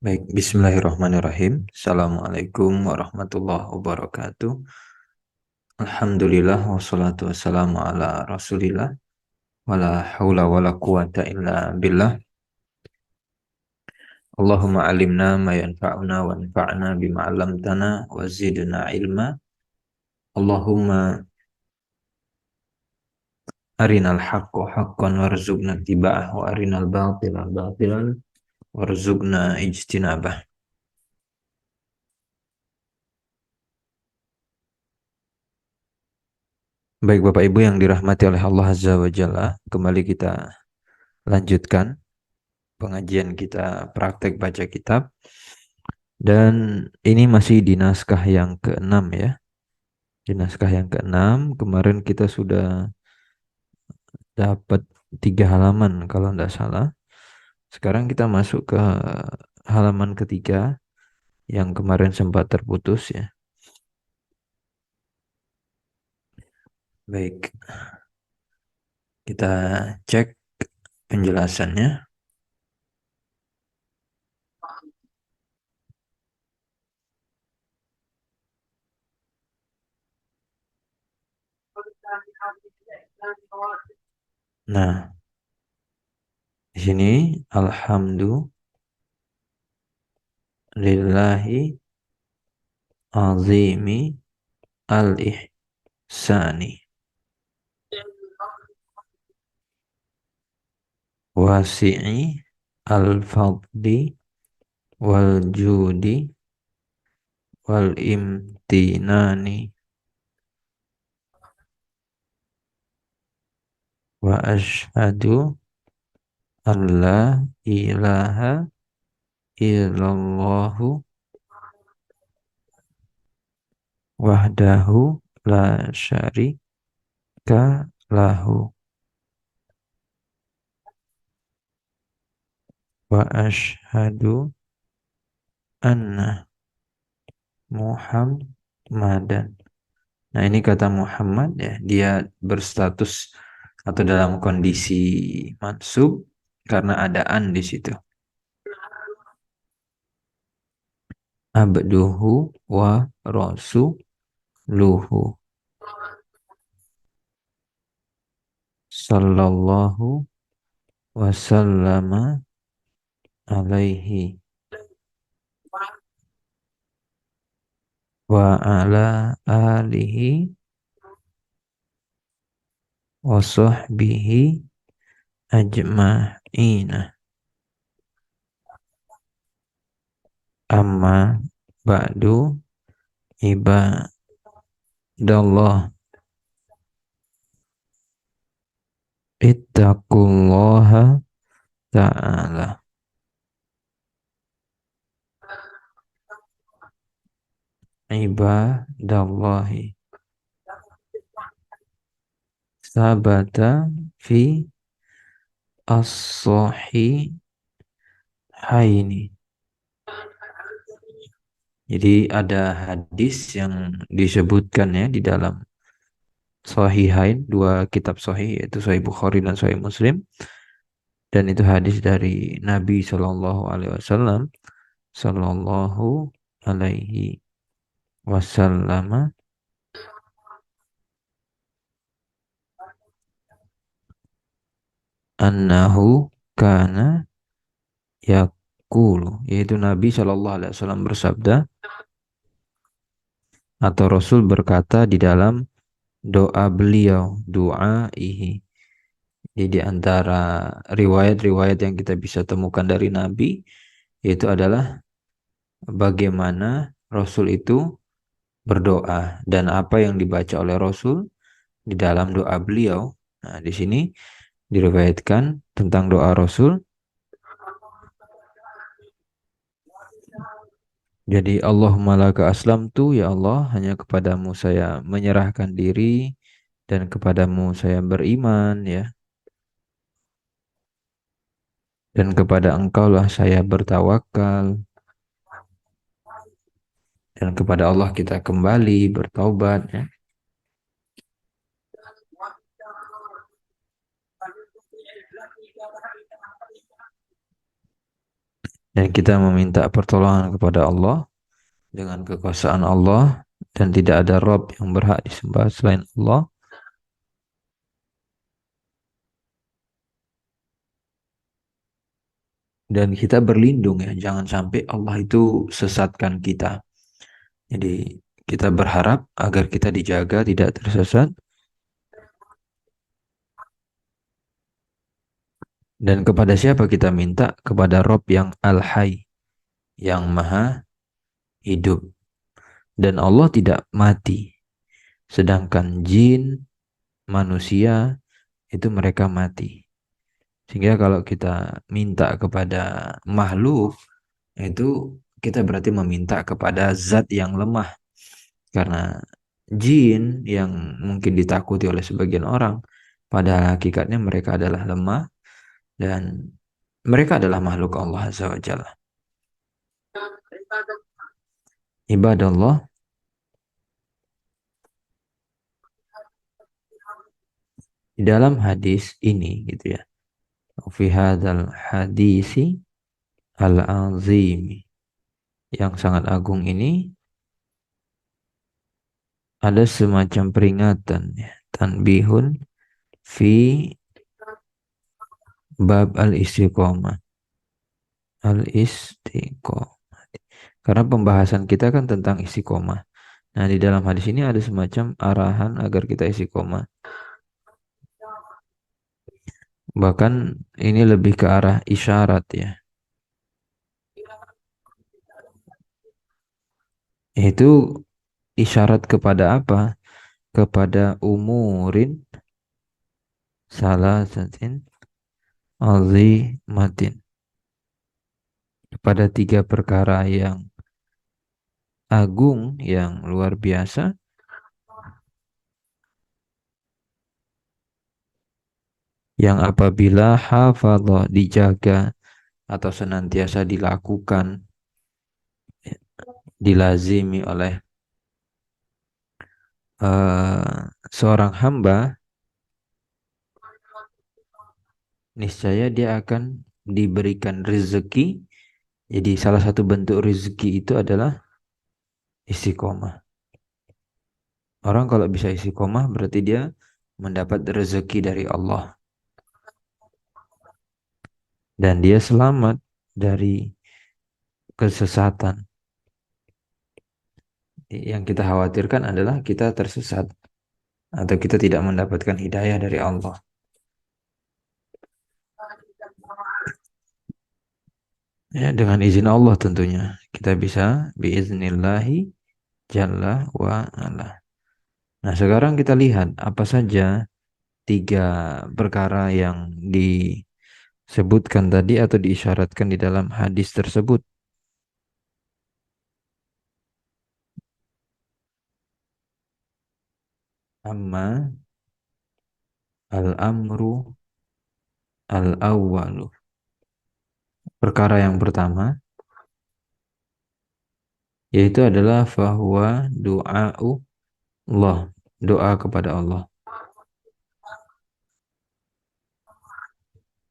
Baik, bismillahirrahmanirrahim. Assalamualaikum warahmatullahi wabarakatuh. Alhamdulillah wassalatu wassalamu ala rasulillah wala haula wala quwata illa billah. Allahumma alimna ma yanfa'una wa anfa'na bima 'allamtana wa zidna ilma. Allahumma arinal haqqo haqqan warzuqna ittiba'ah wa arinal batila batilan warzuqna ijtinabah. Baik Bapak Ibu yang dirahmati oleh Allah Azza wa Jalla, kembali kita lanjutkan pengajian kita praktek baca kitab, dan ini masih di naskah yang keenam ya. Di naskah yang keenam kemarin kita sudah dapat 3 halaman kalau tidak salah. Sekarang kita masuk ke halaman ketiga yang kemarin sempat terputus ya. Baik, kita cek penjelasannya. Nah, di sini alhamdulillahi azimi al-ihsani wasi'i al-fadli wal judi wal imtinani wa ashhadu an la ilaha illallahu wahdahu la syarika lahu wa ashhadu anna Muhammadan. Nah, ini kata Muhammad ya, dia berstatus atau dalam kondisi mansub karena ada an di situ. Abduhu wa rasuluhu sallallahu wasallama alaihi wa ala alihi wa sahbihi ajma'ina. Amma ba'du ibadallah, ittaqullaha ta'ala. Ibadallahi sabata fi as-sahihaini. Jadi ada hadis yang disebutkan ya di dalam Sahihain, dua kitab Sahih, yaitu Sahih Bukhari dan Sahih Muslim, dan itu hadis dari Nabi Shallallahu Alaihi Wasallam, Shallallahu Alaihi Wasallam, annahu kana yaqulu, yaitu Nabi Shallallahu Alaihi Wasallam bersabda atau Rasul berkata di dalam doa beliau, doa ihi. Jadi di antara riwayat-riwayat yang kita bisa temukan dari Nabi, yaitu adalah bagaimana Rasul itu berdoa dan apa yang dibaca oleh Rasul di dalam doa beliau. Nah, di sini diriwayatkan tentang doa Rasul. Jadi Allahumma laka aslamtu, ya Allah, hanya kepadamu saya menyerahkan diri dan kepadamu saya beriman ya. Dan kepada Engkaulah saya bertawakal, dan kepada Allah kita kembali bertaubat ya. dan kita meminta pertolongan kepada Allah dengan kekuasaan Allah, dan tidak ada Rob yang berhak disembah selain Allah. Dan kita berlindung ya, jangan sampai Allah itu sesatkan kita. Jadi kita berharap agar kita dijaga tidak tersesat. Dan kepada siapa kita minta? Kepada Rob yang Al-Hayy, yang maha hidup. Dan Allah tidak mati. Sedangkan jin, manusia, itu mereka mati. Sehingga kalau kita minta kepada makhluk, itu kita berarti meminta kepada zat yang lemah. Karena jin yang mungkin ditakuti oleh sebagian orang, pada hakikatnya mereka adalah lemah dan mereka adalah makhluk Allah Azza wa Jalla. Ibadallah, di dalam hadis ini gitu ya. Fi hadzal hadisi al-azimi, yang sangat agung ini ada semacam peringatan ya, tanbihun fi bab al-istiqomah. Al-istiqomah. Karena pembahasan kita kan tentang istiqomah. Nah, di dalam hadis ini ada semacam arahan agar kita istiqomah. Bahkan ini lebih ke arah isyarat ya. Itu isyarat kepada apa? Kepada umurin salasatin azimatin. Kepada tiga perkara yang agung, yang luar biasa, yang apabila hafadhah dijaga atau senantiasa dilakukan, dilazimi oleh seorang hamba, niscaya dia akan diberikan rezeki. Jadi salah satu bentuk rezeki itu adalah istiqomah. Orang kalau bisa istiqomah berarti dia mendapat rezeki dari Allah dan dia selamat dari kesesatan. Yang kita khawatirkan adalah kita tersesat atau kita tidak mendapatkan hidayah dari Allah. Ya, dengan izin Allah tentunya kita bisa biiznillahi jalla wa ala. Nah, sekarang kita lihat apa saja tiga perkara yang disebutkan tadi atau diisyaratkan di dalam hadis tersebut. Amma al-amru al-awwalu. Perkara yang pertama yaitu adalah fahuwa du'a'u Allah, doa kepada Allah.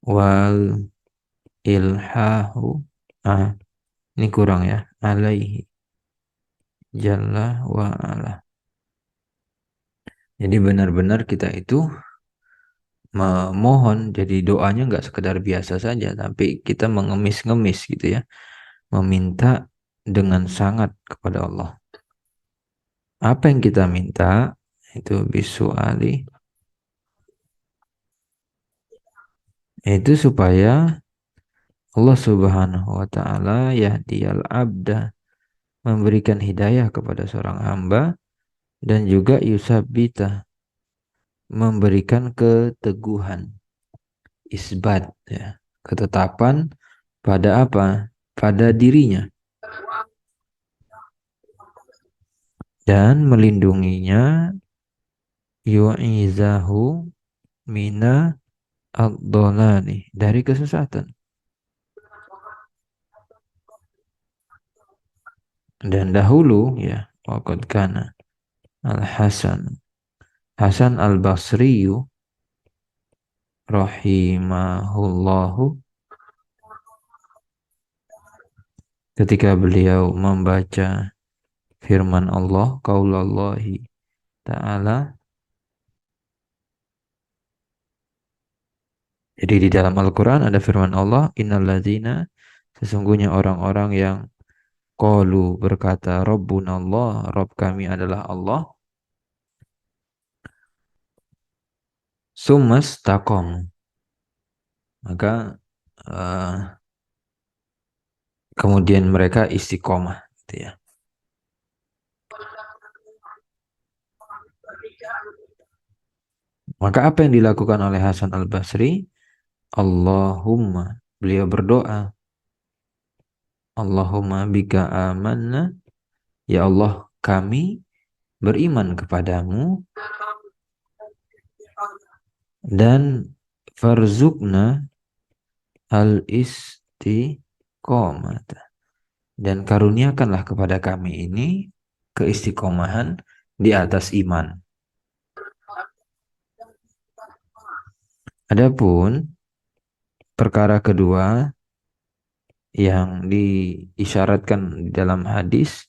Wal ilhahu, ah ini kurang ya, alaihi jalla wa ala. Jadi benar-benar kita itu memohon, jadi doanya nggak sekedar biasa saja, tapi kita mengemis-ngemis gitu ya, meminta dengan sangat kepada Allah. Apa yang kita minta itu bisuali, itu supaya Allah Subhanahu wa taala yahdiyal abda, memberikan hidayah kepada seorang hamba, dan juga yusabita, memberikan keteguhan, isbat ya, ketetapan pada apa? Pada dirinya, dan melindunginya, yu'izahu mina ad-dhalali, dari kesesatan. Dan dahulu ya, waqad kana Al-Hasan Hasan Al-Basriyu rahimahullahu ketika beliau membaca firman Allah, qaulallahi ta'ala. Jadi di dalam Al-Quran ada firman Allah, innalladzina, sesungguhnya orang-orang yang qalu, berkata, Rabbunallah, Rabb kami adalah Allah, sumas takom, maka eh, kemudian mereka istiqomah, gitu ya. Maka apa yang dilakukan oleh Hasan Al-Basri? Allahumma, beliau berdoa, Allahumma bika amanna, ya Allah kami beriman kepadamu, dan farzukna al-istiqomah, dan karuniakanlah kepada kami ini keistiqomahan di atas iman. Adapun perkara kedua yang diisyaratkan di dalam hadis,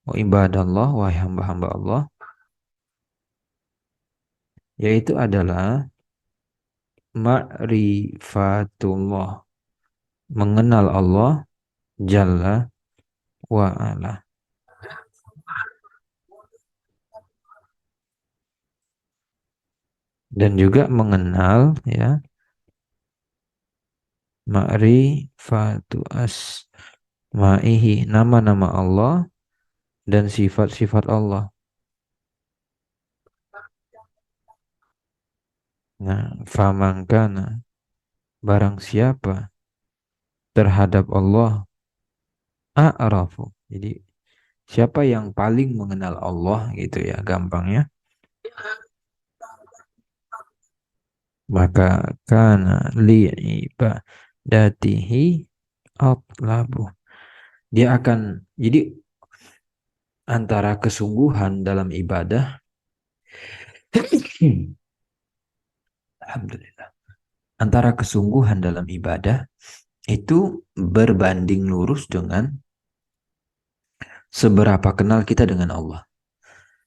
wa ibadallah, wahai hamba-hamba Allah, yaitu adalah ma'rifatullah, mengenal Allah Jalla wa ala, dan juga mengenal ya ma'rifatu asma'ihi, nama-nama Allah dan sifat-sifat Allah. Nah, famangkana, barang siapa terhadap Allah a'rafu. Jadi siapa yang paling mengenal Allah gitu ya gampangnya, maka kana li'ibadatihi atlabu. Dia akan, jadi antara kesungguhan dalam ibadah Alhamdulillah, antara kesungguhan dalam ibadah itu berbanding lurus dengan seberapa kenal kita dengan Allah.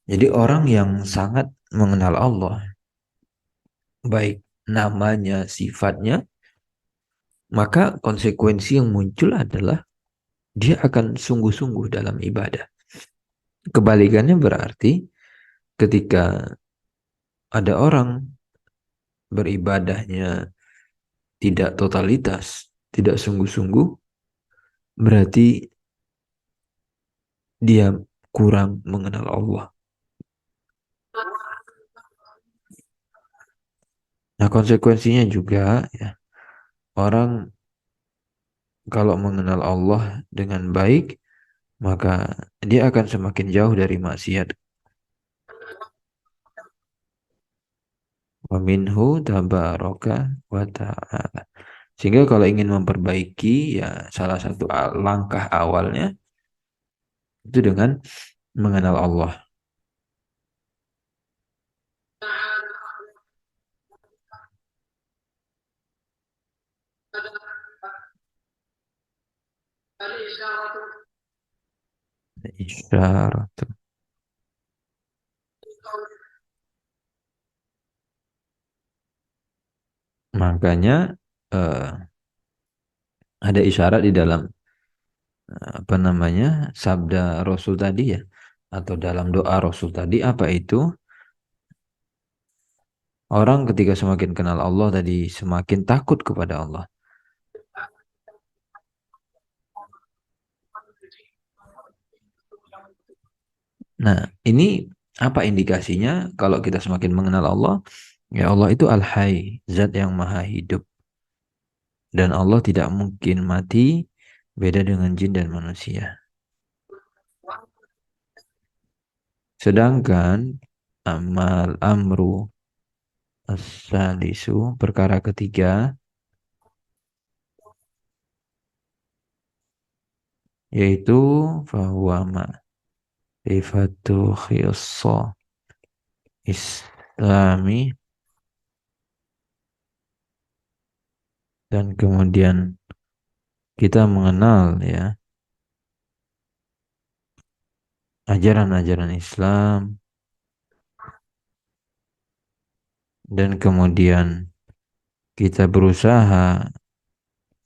Jadi orang yang sangat mengenal Allah, baik namanya, sifatnya, maka konsekuensi yang muncul adalah dia akan sungguh-sungguh dalam ibadah. Kebalikannya berarti ketika ada orang beribadahnya tidak totalitas, tidak sungguh-sungguh, berarti dia kurang mengenal Allah. Nah, konsekuensinya juga ya, orang kalau mengenal Allah dengan baik, maka dia akan semakin jauh dari maksiat. Wa minhu tabaraka wa ta'ala. Sehingga kalau ingin memperbaiki, ya salah satu langkah awalnya itu dengan mengenal Allah. Isyarat. Makanya eh, ada isyarat di dalam apa namanya sabda Rasul tadi ya, atau dalam doa Rasul tadi, apa itu? Orang ketika semakin kenal Allah tadi semakin takut kepada Allah. Nah, ini apa indikasinya kalau kita semakin mengenal Allah? Ya Allah itu Al-Hayy, zat yang maha hidup. Dan Allah tidak mungkin mati, beda dengan jin dan manusia. Sedangkan amal amru as-salisu, perkara ketiga, yaitu fahuwa ma'rifatu khissa islami, dan kemudian kita mengenal ya ajaran-ajaran Islam, dan kemudian kita berusaha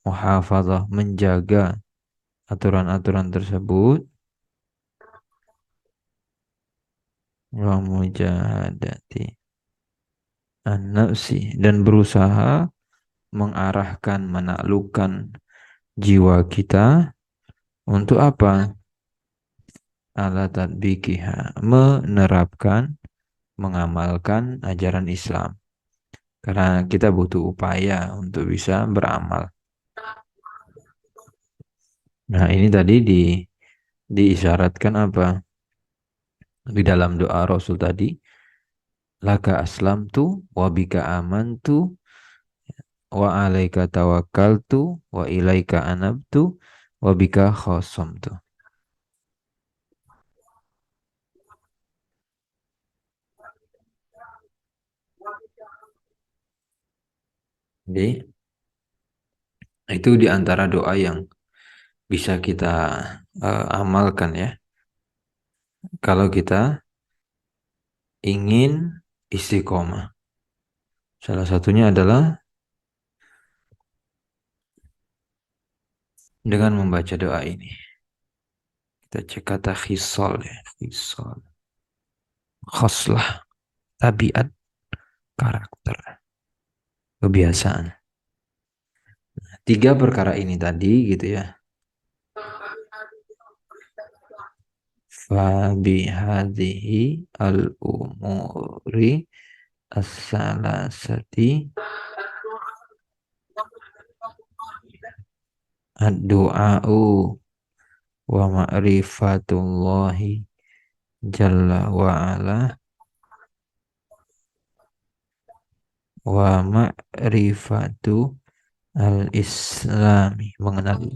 muhafadzah menjaga aturan-aturan tersebut, wa mujahadati an-nafsi, dan berusaha mengarahkan, menaklukkan jiwa kita untuk apa? Ala tatbiqiha, menerapkan, mengamalkan ajaran Islam. Karena kita butuh upaya untuk bisa beramal. Nah, ini tadi diisyaratkan apa? Di dalam doa Rasul tadi, laka aslamtu wa bika amantu wa alaika tawakkaltu wa ilaika anabtu wa bika khosamtu. Jadi, itu di antara doa yang bisa kita amalkan ya. Kalau kita ingin istiqomah. Salah satunya adalah dengan membaca doa ini. Kita cek kata khisal ya. Khisal. Khoslah. Tabiat. Karakter. Kebiasaan. Tiga perkara ini tadi gitu ya. Fabihadihi al-umuri as-salasati ad-du'a'u wa ma'rifatullahi jalla wa ala wa ma'rifatu al-islami, mengenal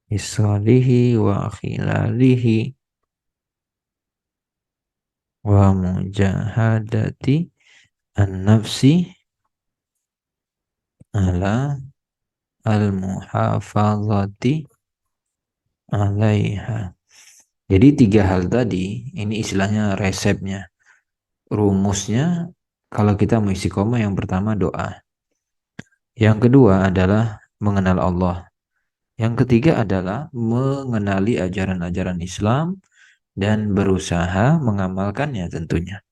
isalihi wa khilalihi wa mujahadati an-nafsi ala al-muhafazati alaiha. Jadi tiga hal tadi, ini istilahnya resepnya, rumusnya kalau kita mau istiqomah. Yang pertama doa, yang kedua adalah mengenal Allah, yang ketiga adalah mengenali ajaran-ajaran Islam dan berusaha mengamalkannya tentunya.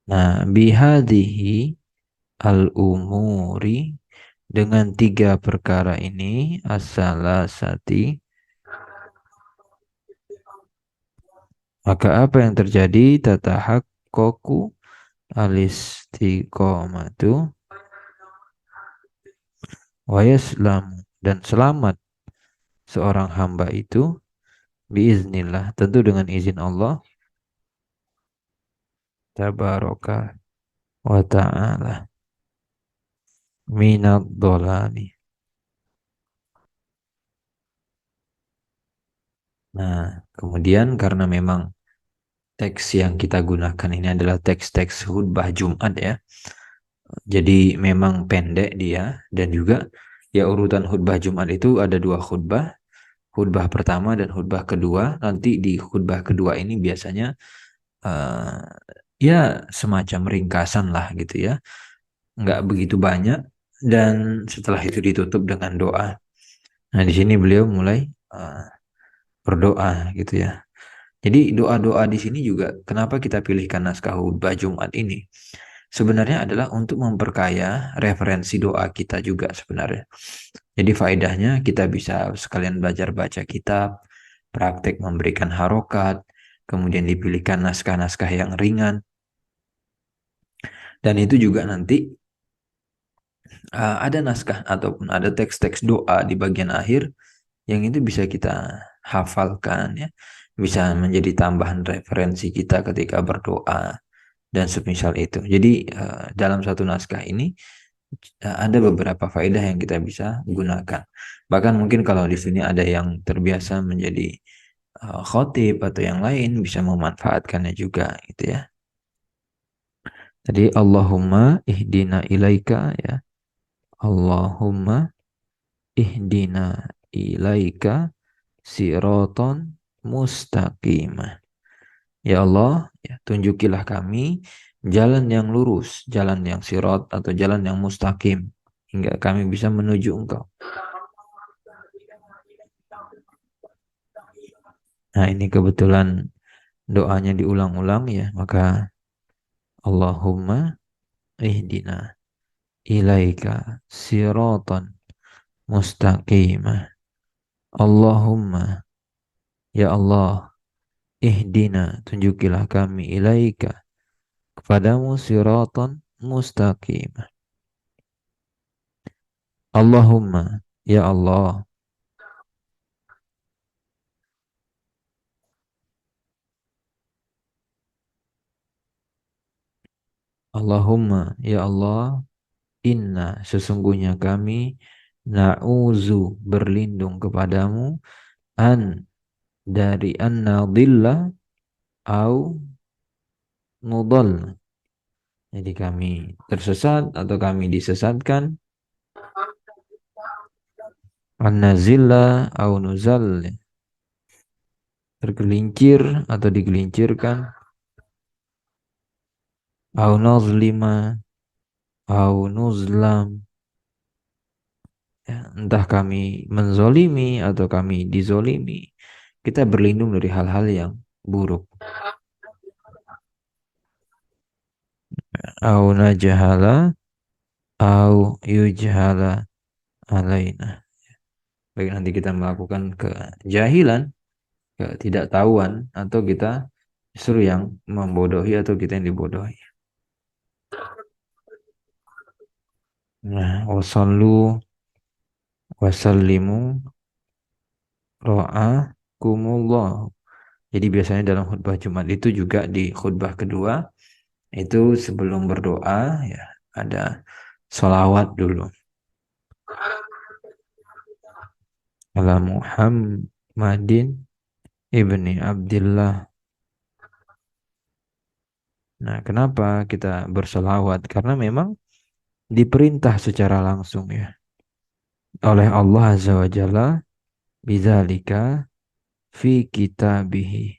Nah, bihadihi al-umuri, dengan tiga perkara ini, as-salasati, maka apa yang terjadi? Tatahaqqaqu al-istiqomatu wa yaslamu, dan selamat seorang hamba itu biiznillah, tentu dengan izin Allah tabaraka wa ta'ala, minad dolani. Nah, kemudian karena memang teks yang kita gunakan ini adalah teks-teks khutbah Jumat ya. Jadi memang pendek dia, dan juga ya urutan khutbah Jumat itu ada dua khutbah. Khutbah pertama dan khutbah kedua. Nanti di khutbah kedua ini biasanya uh, ya semacam ringkasan lah gitu ya. Nggak begitu banyak, dan setelah itu ditutup dengan doa. Nah, di sini beliau mulai berdoa gitu ya. Jadi doa-doa di sini juga kenapa kita pilihkan naskah khutbah Jumat ini? Sebenarnya adalah untuk memperkaya referensi doa kita juga sebenarnya. Jadi faedahnya kita bisa sekalian belajar baca kitab, praktek memberikan harokat, kemudian dipilihkan naskah-naskah yang ringan. Dan itu juga nanti ada naskah ataupun ada teks-teks doa di bagian akhir yang itu bisa kita hafalkan ya. Bisa menjadi tambahan referensi kita ketika berdoa dan semisal itu. Jadi dalam satu naskah ini ada beberapa faedah yang kita bisa gunakan. Bahkan mungkin kalau di sini ada yang terbiasa menjadi khotib atau yang lain, bisa memanfaatkannya juga gitu ya. Tadi Allahumma ihdina ilaika ya. Allahumma ihdina ilaika siraton mustaqimah. Ya Allah, ya, tunjukilah kami jalan yang lurus, jalan yang sirat atau jalan yang mustaqim, hingga kami bisa menuju Engkau. Nah, ini kebetulan doanya diulang-ulang ya, maka Allahumma ihdina ilaika siratan mustaqimah. Allahumma, ya Allah, ihdina, tunjukilah kami ilaika, kepadamu siratan mustaqimah. Allahumma, ya Allah, Allahumma, ya Allah, inna, sesungguhnya kami, na'uzu, berlindung kepadamu, an, dari an nadilla, au nudal. Jadi kami tersesat atau kami disesatkan, an nazilla, au nuzal, tergelincir atau digelincirkan, au nazlima, au nuzlam, ya, entah kami menzolimi atau kami dizolimi, kita berlindung dari hal-hal yang buruk. Au najahala, au yujhala alaina. Baik, nanti kita melakukan kejahilan, ketidaktahuan, atau kita justru yang membodohi atau kita yang dibodohi. Nah, wasallu wasallimu ra'akumullah. Jadi biasanya dalam khutbah Jumat itu juga di khutbah kedua itu sebelum berdoa ya ada sholawat dulu. Ala Muhammadin ibni Abdillah. Nah, kenapa kita bersolawat? Karena memang diperintah secara langsung ya oleh Allah Azza wa Jalla bidzalika fi kitabihi.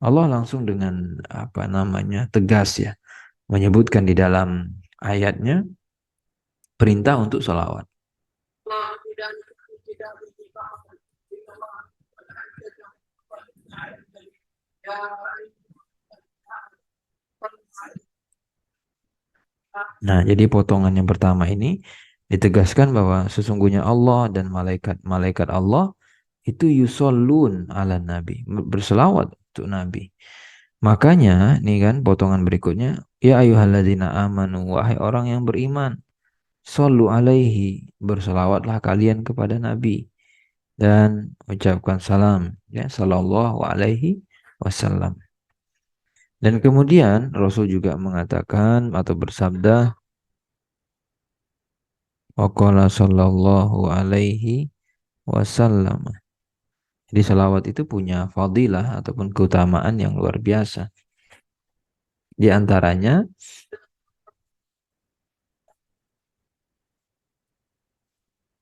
Allah langsung dengan apa namanya tegas ya menyebutkan di dalam ayatnya perintah untuk sholawat. Nah, jadi potongan yang pertama ini ditegaskan bahwa sesungguhnya Allah dan malaikat-malaikat Allah itu yusallun ala nabi, berselawat untuk nabi. Makanya nih kan potongan berikutnya, ya ayyuhalladzina amanu, wahai orang yang beriman, shollu alaihi, berselawatlah kalian kepada nabi dan ucapkan salam ya sallallahu alaihi wasallam. Dan kemudian Rasul juga mengatakan atau bersabda, waqala sallallahu alaihi wasallam. Jadi salawat itu punya fadilah ataupun keutamaan yang luar biasa. Di antaranya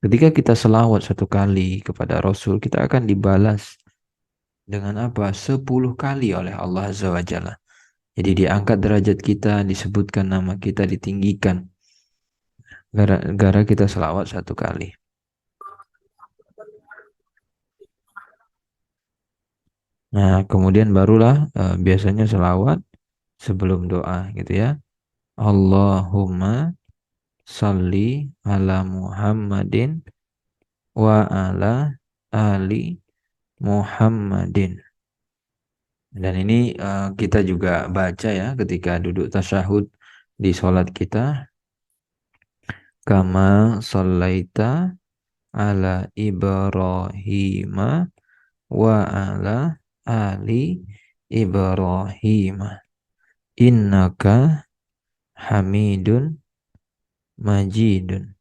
ketika kita selawat satu kali kepada Rasul, kita akan dibalas dengan apa? 10 kali oleh Allah Azza wa Jalla. Jadi diangkat derajat kita, disebutkan nama kita, ditinggikan gara-gara kita selawat satu kali. Nah, kemudian barulah biasanya selawat sebelum doa gitu ya. Allahumma salli ala Muhammadin wa ala ali Muhammadin. Dan ini kita juga baca ya ketika duduk tasyahud di sholat kita. Kama sallaita ala Ibrahim wa ala ali Ibrahim. Innaka hamidun majidun.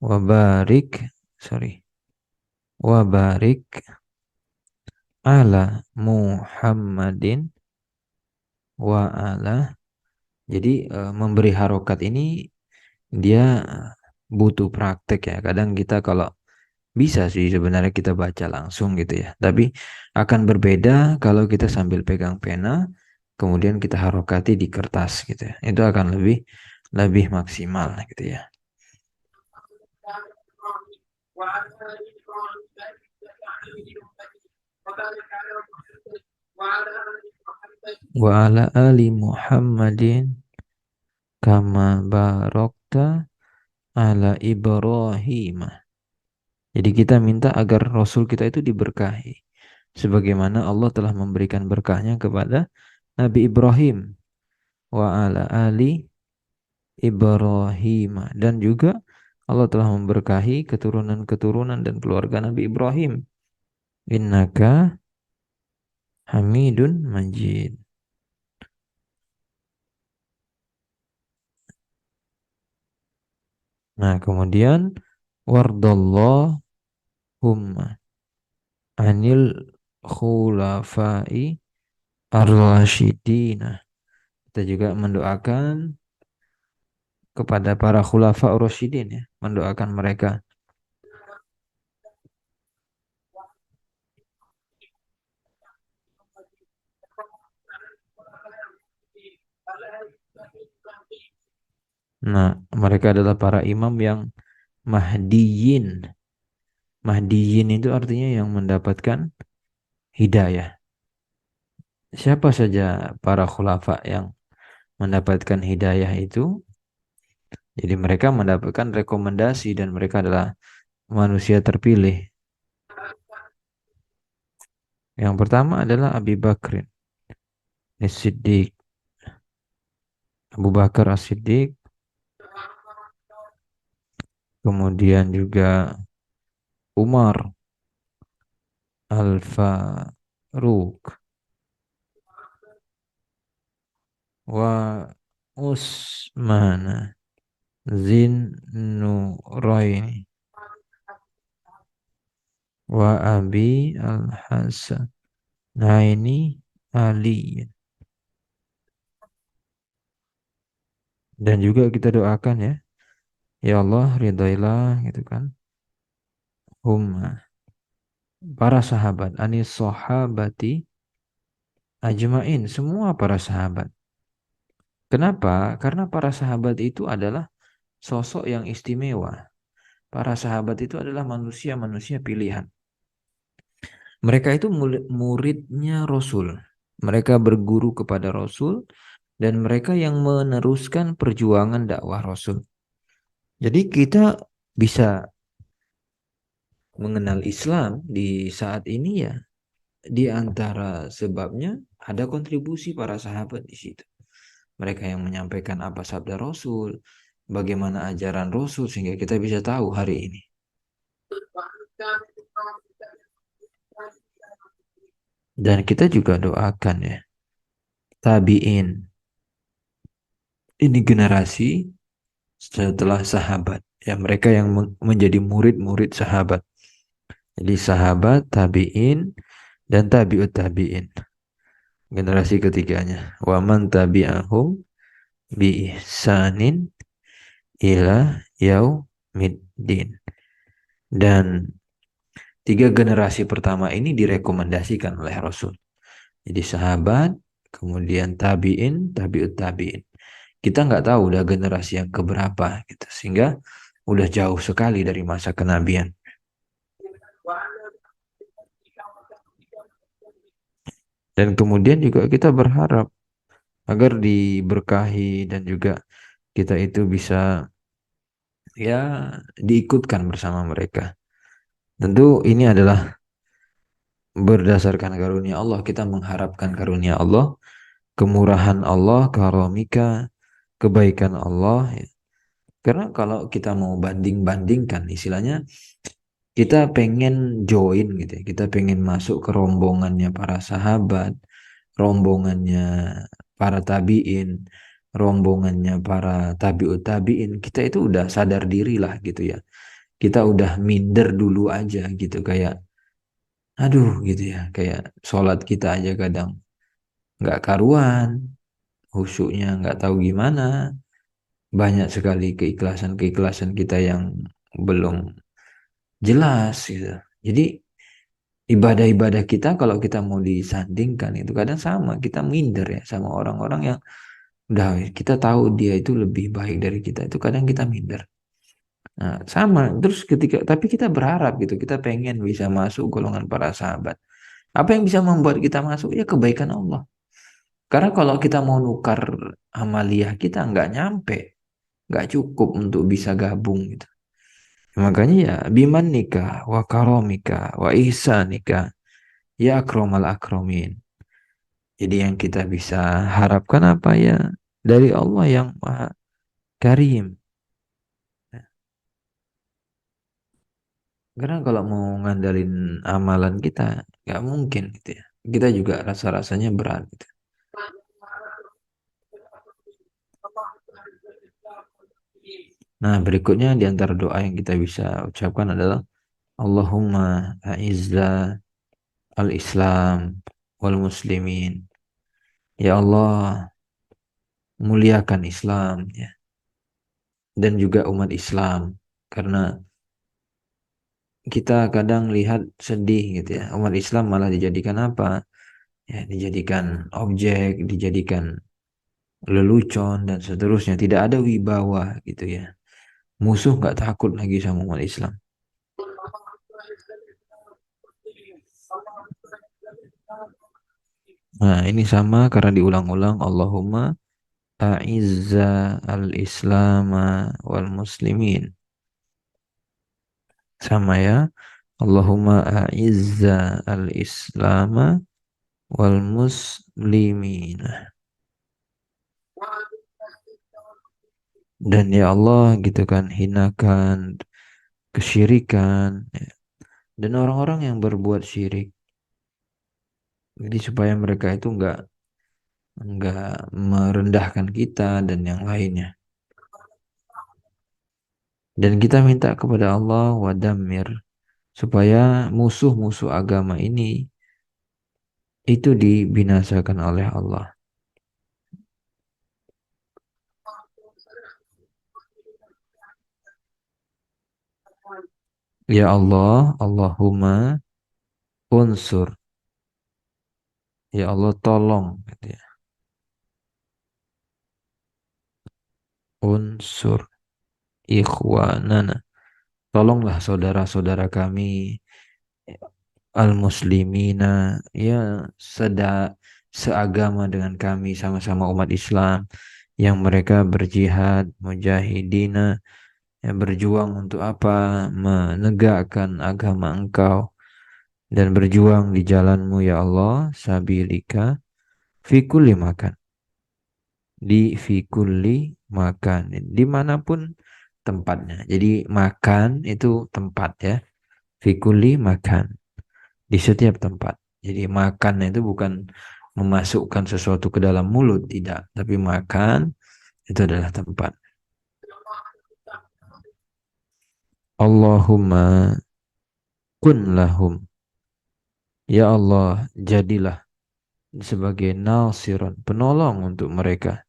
Wabarik, sorry. Wabarik ala Muhammadin wa ala. Jadi memberi harokat ini dia butuh praktek ya. Kadang kita kalau bisa sih sebenarnya kita baca langsung gitu ya. Tapi akan berbeda kalau kita sambil pegang pena, kemudian kita harokati di kertas gitu ya. Itu akan lebih lebih maksimal gitu ya. Wa ala ali Muhammadin kama barokta ala Ibrahim. Jadi kita minta agar Rasul kita itu diberkahi. Sebagaimana Allah telah memberikan berkahnya kepada Nabi Ibrahim. Wa ala ali Ibrahim. Dan juga Allah telah memberkahi keturunan-keturunan dan keluarga Nabi Ibrahim. Innaka Hamidun Majid. Nah, kemudian wardallahumma anil khulafai ar-rasyidina. Kita juga mendoakan kepada para khulafa ar-rasyidin ya, mendoakan mereka. Nah, mereka adalah para imam yang mahdiyin. Mahdiyin itu artinya yang mendapatkan hidayah. Siapa saja para khulafa yang mendapatkan hidayah itu? Jadi mereka mendapatkan rekomendasi dan mereka adalah manusia terpilih. Yang pertama adalah Abi Bakrin As-Siddiq. Abu Bakar As-Siddiq. Kemudian juga Umar Al-Faruq wa Utsman Zinnuraini wa Abi Al-Hasan Naini Ali. Dan juga kita doakan ya, ya Allah ridailah gitu kan, hum para sahabat, anis sahabati ajmain, semua para sahabat. Kenapa? Karena para sahabat itu adalah sosok yang istimewa. Para sahabat itu adalah manusia-manusia pilihan. Mereka itu muridnya Rasul. Mereka berguru kepada Rasul dan mereka yang meneruskan perjuangan dakwah Rasul. Jadi kita bisa mengenal Islam di saat ini ya, di antara sebabnya ada kontribusi para sahabat di situ. Mereka yang menyampaikan apa sabda Rasul, bagaimana ajaran Rasul sehingga kita bisa tahu hari ini. Dan kita juga doakan ya, tabi'in. Ini generasi setelah sahabat. Ya, mereka yang menjadi murid-murid sahabat. Jadi sahabat, tabi'in, dan tabi'ut tabi'in. Generasi ketiganya. Wa man tabi'ahum bi ihsanin ila yaumiddin. Dan tiga generasi pertama ini direkomendasikan oleh Rasul. Jadi sahabat, kemudian tabi'in, tabi'ut tabi'in. Kita nggak tahu udah generasi yang keberapa gitu. Sehingga udah jauh sekali dari masa kenabian. Dan kemudian juga kita berharap agar diberkahi dan juga kita itu bisa ya diikutkan bersama mereka. Tentu ini adalah berdasarkan karunia Allah. Kita mengharapkan karunia Allah, kemurahan Allah, karomika, kebaikan Allah. Ya. Karena kalau kita mau banding-bandingkan, istilahnya kita pengen join gitu ya. Kita pengen masuk ke rombongannya para sahabat, rombongannya para tabiin, rombongannya para tabiut tabiin. Kita itu udah sadar diri lah gitu ya. Kita udah minder dulu aja gitu kayak aduh gitu ya. Kayak sholat kita aja kadang nggak karuan, khusyuknya nggak tahu gimana, banyak sekali keikhlasan-keikhlasan kita yang belum jelas gitu. Jadi ibadah-ibadah kita kalau kita mau disandingkan itu kadang sama, kita minder ya sama orang-orang yang udah kita tahu dia itu lebih baik dari kita, itu kadang kita minder. Nah, sama terus ketika tapi kita berharap gitu, kita pengen bisa masuk golongan para sahabat. Apa yang bisa membuat kita masuk? Ya kebaikan Allah. Karena kalau kita mau nukar amaliyah kita nggak nyampe, nggak cukup untuk bisa gabung gitu. Makanya ya biman nikah, wa karomika, wa ihsanika, ya akromal akromin. Jadi yang kita bisa harapkan apa ya dari Allah yang Maha Karim. Karena kalau mau ngandalin amalan kita nggak mungkin gitu ya. Kita juga rasa-rasanya berat gitu. Nah, berikutnya di antara doa yang kita bisa ucapkan adalah Allahumma a'izza al-Islam wal muslimin. Ya Allah, muliakan Islam ya dan juga umat Islam karena kita kadang lihat sedih gitu ya. Umat Islam malah dijadikan apa? Ya, dijadikan objek, dijadikan lelucon dan seterusnya. Tidak ada wibawa gitu ya. Musuh nggak takut lagi sama umat Islam. Nah, ini sama karena diulang-ulang Allahumma a'izza al-Islam wal muslimin. Sama ya. Allahumma a'izza al-Islam wal muslimin. Dan ya Allah gitu kan hinakan kesyirikan ya. Dan orang-orang yang berbuat syirik. Jadi supaya mereka itu enggak merendahkan kita dan yang lainnya. Dan kita minta kepada Allah wadamir supaya musuh-musuh agama ini itu dibinasakan oleh Allah. Ya Allah, Allahumma unsur. Ya Allah tolong gitu ya. Unsur ikhwanana. Tolonglah saudara-saudara kami al-muslimina ya seagama dengan kami sama-sama umat Islam yang mereka berjihad mujahidina yang berjuang untuk apa menegakkan agama Engkau dan berjuang di jalanmu ya Allah sabilika fi kulli makan di fi kulli makan dimanapun tempatnya jadi makan itu tempat ya fi kulli makan di setiap tempat. Jadi makan itu bukan memasukkan sesuatu ke dalam mulut, tidak. Tapi makan itu adalah tempat. Allahumma kun lahum. Ya Allah, jadilah sebagai nasiron, penolong untuk mereka.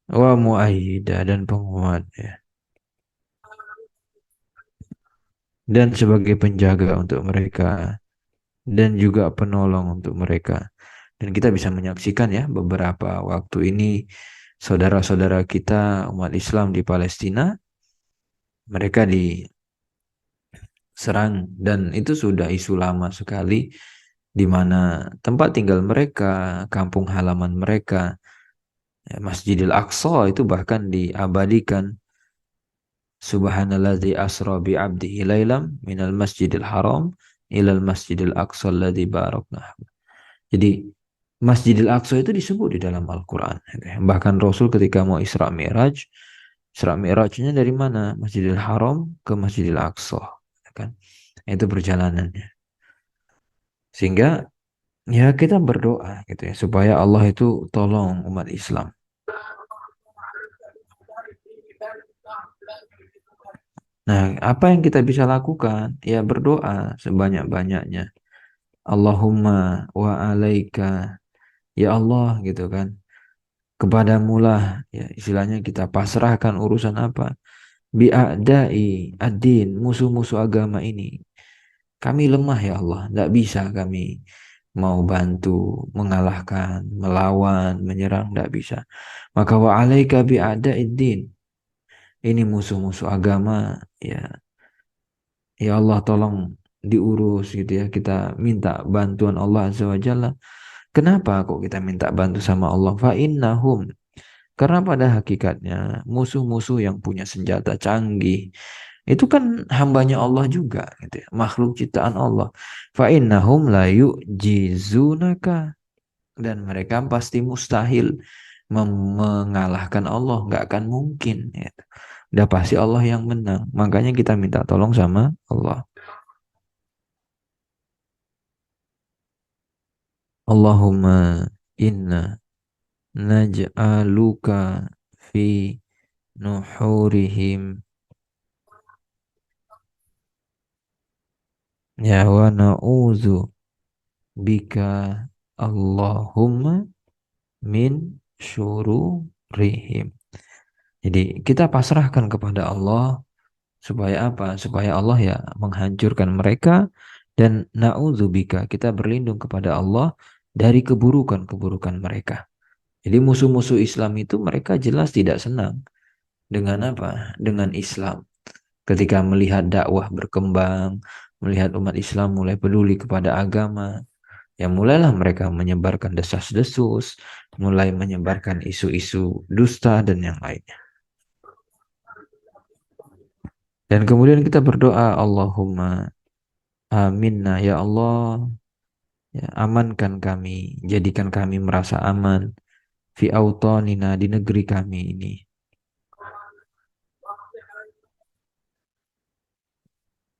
Wa mu'ayyida dan penguat ya. Dan sebagai penjaga untuk mereka. Dan juga penolong untuk mereka. Dan kita bisa menyaksikan ya beberapa waktu ini saudara-saudara kita umat Islam di Palestina mereka diserang dan itu sudah isu lama sekali di mana tempat tinggal mereka, kampung halaman mereka, ya, Masjidil Aqsa itu bahkan diabadikan Subhanalladzi asra bi 'abdihi lailam minal masjidil haram ilal masjidil aqsa alladzi barakna. Jadi Masjidil Aqsa itu disebut di dalam Al-Quran. Bahkan Rasul ketika mau Isra Mi'raj, Isra Mi'rajnya dari mana? Masjidil Haram ke Masjidil Aqsa. Kan? Itu perjalanannya. Sehingga ya kita berdoa gitu ya supaya Allah itu tolong umat Islam. Nah, apa yang kita bisa lakukan? Ya berdoa sebanyak-banyaknya. Allahumma wa alaika. Ya Allah gitu kan. kepadamulah ya istilahnya kita pasrahkan urusan apa bi'adai ad-din, musuh-musuh agama ini. Kami lemah ya Allah, tidak bisa kami mau bantu, mengalahkan, melawan, menyerang, tidak bisa. Maka wa alaika bi'adaiddin. Ini musuh-musuh agama, ya. Ya Allah tolong diurus gitu ya. Kita minta bantuan Allah Azza wa Jalla. Kenapa kok kita minta bantu sama Allah? Fa innahum. Karena pada hakikatnya musuh-musuh yang punya senjata canggih itu kan hambanya Allah juga gitu ya, makhluk ciptaan Allah. Fa innahum la yu'jizunaka, dan mereka pasti mustahil mengalahkan Allah, nggak akan mungkin gitu. Udah pasti Allah yang menang. Makanya kita minta tolong sama Allah. Allahumma inna naj'aluka fi nuhurihim ya wa na'udzu bika Allahumma min syururihim. Jadi kita pasrahkan kepada Allah supaya apa? Supaya Allah ya menghancurkan mereka, dan na'udzubika kita berlindung kepada Allah dari keburukan-keburukan mereka. Jadi musuh-musuh Islam itu mereka jelas tidak senang dengan apa? Dengan Islam. Ketika melihat dakwah berkembang, melihat umat Islam mulai peduli kepada agama, ya mulailah mereka menyebarkan desas-desus, mulai menyebarkan isu-isu dusta dan yang lainnya. Dan kemudian kita berdoa, Allahumma aminna ya Allah, ya, amankan kami, jadikan kami merasa aman fi autonina, di negeri kami ini.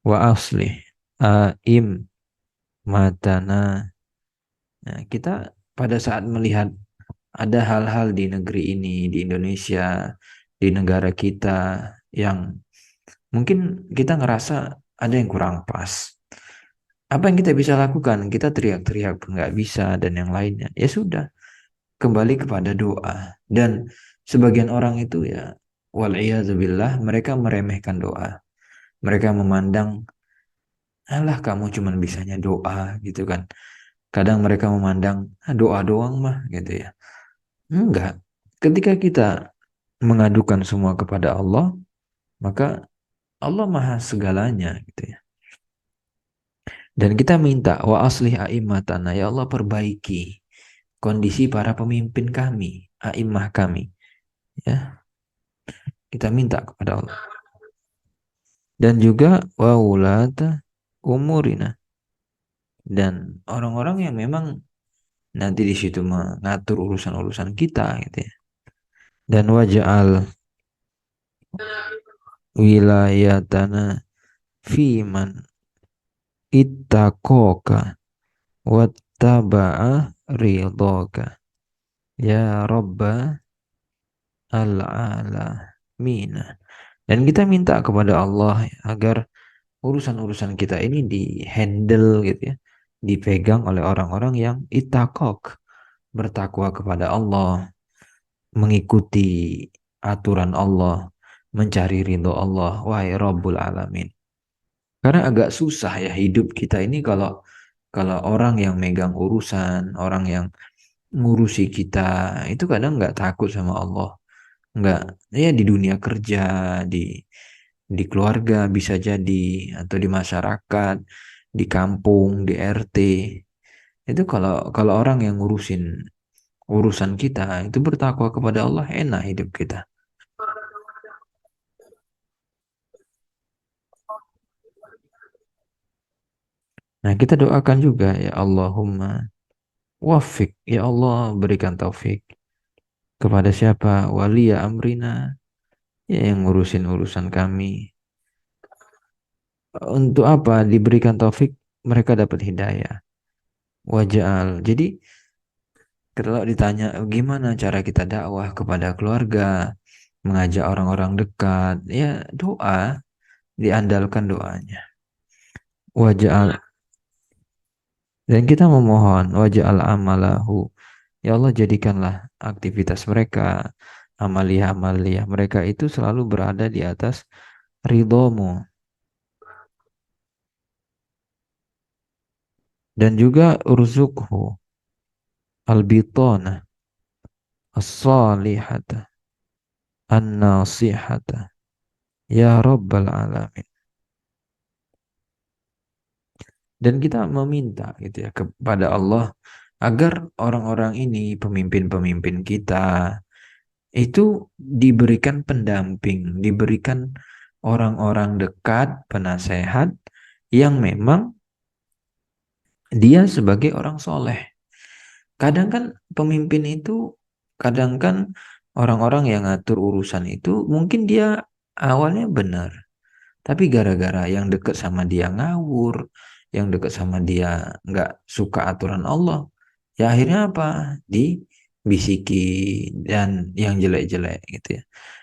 Wa aslih aim matana. Nah, kita pada saat melihat ada hal-hal di negeri ini, di Indonesia, di negara kita yang mungkin kita ngerasa ada yang kurang pas. Apa yang kita bisa lakukan? Kita teriak-teriak nggak bisa dan yang lainnya. Ya sudah, kembali kepada doa. Dan sebagian orang itu ya, wal billah, mereka meremehkan doa. Mereka memandang, alah kamu cuman bisanya doa gitu kan. Kadang mereka memandang, "Ah, doa doang mah gitu ya." Enggak. Ketika kita mengadukan semua kepada Allah, maka Allah maha segalanya gitu ya. Dan kita minta wa aslih a'immatana, ya Allah perbaiki kondisi para pemimpin kami, a'immah kami, ya. Kita minta kepada Allah. Dan juga wa ulata umurina, dan orang-orang yang memang nanti di situ mengatur urusan-urusan kita gitu ya. Dan waj'al wilayatana fiman ittaqoka wattaba'a ridhoka ya Rabba al-alamin. Dan kita minta kepada Allah agar urusan-urusan kita ini di-handle gitu ya, dipegang oleh orang-orang yang itakok, bertakwa kepada Allah, mengikuti aturan Allah, mencari ridho Allah, wahai Rabbul Alamin. Karena agak susah ya hidup kita ini kalau kalau orang yang megang urusan, orang yang ngurusi kita itu kadang nggak takut sama Allah, nggak, ya di dunia kerja, di keluarga bisa jadi, atau di masyarakat, di kampung, di RT. Itu kalau kalau orang yang ngurusin urusan kita itu bertakwa kepada Allah, enak hidup kita. Nah, kita doakan juga ya Allahumma wafik, ya Allah berikan taufik kepada siapa waliya amrina, ya yang ngurusin urusan kami. Untuk apa diberikan taufik? Mereka dapat hidayah. Wajal. Jadi kalau ditanya gimana cara kita dakwah kepada keluarga, mengajak orang-orang dekat, ya doa, diandalkan doanya. Wajal, dan kita memohon wajal amalahu Ya Allah, jadikanlah aktivitas mereka, amalia-amalia mereka itu selalu berada di atas ridhomu. Dan juga urzukhu al-bitana as-salihata an-nasihata ya rabbal alamin. Dan kita meminta gitu ya kepada Allah agar orang-orang ini, pemimpin-pemimpin kita, itu diberikan pendamping, diberikan orang-orang dekat, penasehat yang memang dia sebagai orang soleh. Kadang kan pemimpin itu, kadang kan orang-orang yang ngatur urusan itu mungkin dia awalnya benar, tapi gara-gara yang deket sama dia ngawur, yang deket sama dia nggak suka aturan Allah, ya akhirnya apa? Dibisiki dan yang jelek-jelek gitu ya.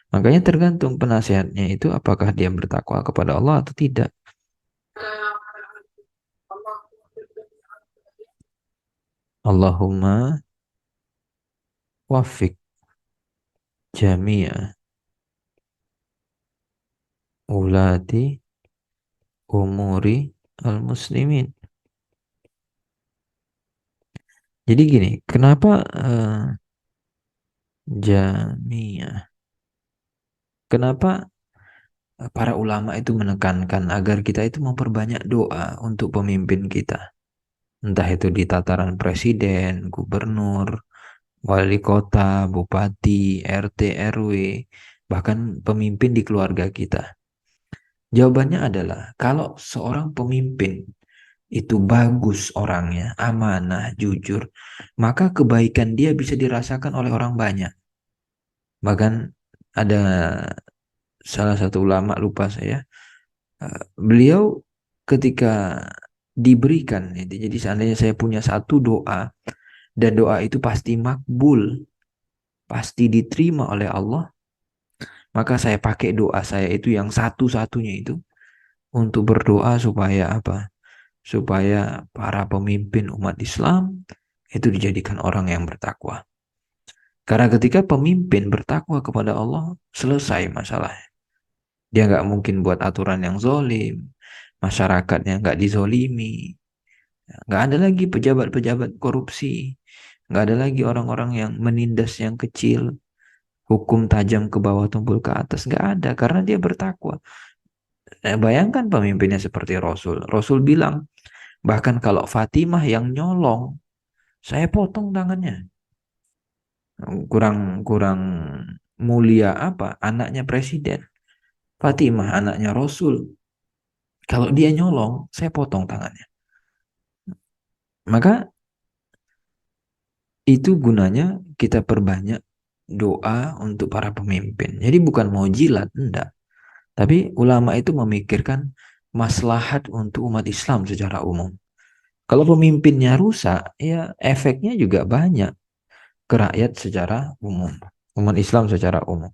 Makanya tergantung penasehatnya itu apakah dia bertakwa kepada Allah atau tidak. Allahumma wafiq jami'a ulati umuri al-muslimin. Jadi gini, kenapa jami'ah? Kenapa para ulama itu menekankan agar kita itu memperbanyak doa untuk pemimpin kita? Entah itu di tataran presiden, gubernur, wali kota, bupati, RT, RW, bahkan pemimpin di keluarga kita. Jawabannya adalah kalau seorang pemimpin itu bagus orangnya, amanah, jujur, maka kebaikan dia bisa dirasakan oleh orang banyak. Bahkan ada salah satu ulama, lupa saya, beliau ketika diberikan, jadi seandainya saya punya satu doa dan doa itu pasti makbul, pasti diterima oleh Allah, maka saya pakai doa saya itu yang satu-satunya itu untuk berdoa supaya apa? Supaya para pemimpin umat Islam itu dijadikan orang yang bertakwa. Karena ketika pemimpin bertakwa kepada Allah, selesai masalah. Dia nggak mungkin buat aturan yang zolim, masyarakatnya nggak dizolimi, nggak ada lagi pejabat-pejabat korupsi, nggak ada lagi orang-orang yang menindas yang kecil, hukum tajam ke bawah tumpul ke atas, nggak ada karena dia bertakwa. Bayangkan pemimpinnya seperti Rasul. Rasul bilang, bahkan kalau Fatimah yang nyolong, saya potong tangannya. Kurang kurang mulia apa? Anaknya presiden. Fatimah anaknya Rasul. Kalau dia nyolong, saya potong tangannya. Maka itu gunanya kita perbanyak doa untuk para pemimpin. Jadi bukan mau jilat, enggak. Tapi ulama itu memikirkan maslahat untuk umat Islam secara umum. Kalau pemimpinnya rusak, ya efeknya juga banyak ke rakyat secara umum, umat Islam secara umum.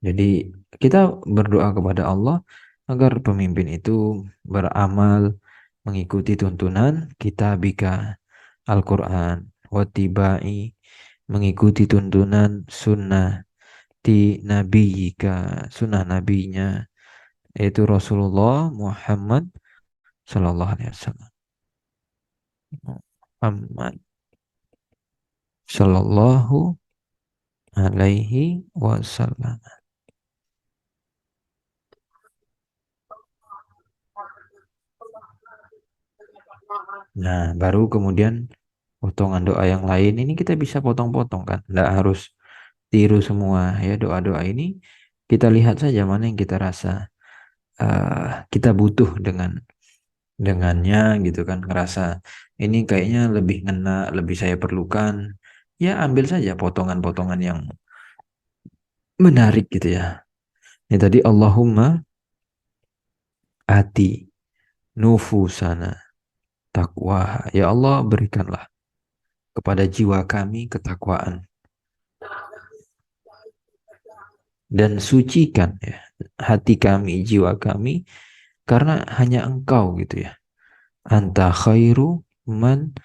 Jadi kita berdoa kepada Allah agar pemimpin itu beramal mengikuti tuntunan kitabika Al-Quran, wattibai mengikuti tuntunan sunnah di nabiyika, sunnah nabinya yaitu Rasulullah Muhammad Sallallahu Alaihi Wasallam. Muhammad Sallallahu Alaihi Wasallam. Nah, baru kemudian potongan doa yang lain ini kita bisa potong-potong kan, nggak harus tiru semua ya doa-doa ini. Kita lihat saja mana yang kita rasa kita butuh dengannya gitu kan, ngerasa ini kayaknya lebih ngena, lebih saya perlukan. Ya ambil saja potongan-potongan yang menarik gitu ya. Ini tadi Allahumma ati nufusana takwa. Ya Allah berikanlah kepada jiwa kami ketakwaan dan sucikan ya hati kami, jiwa kami karena hanya Engkau gitu ya. Anta khairu man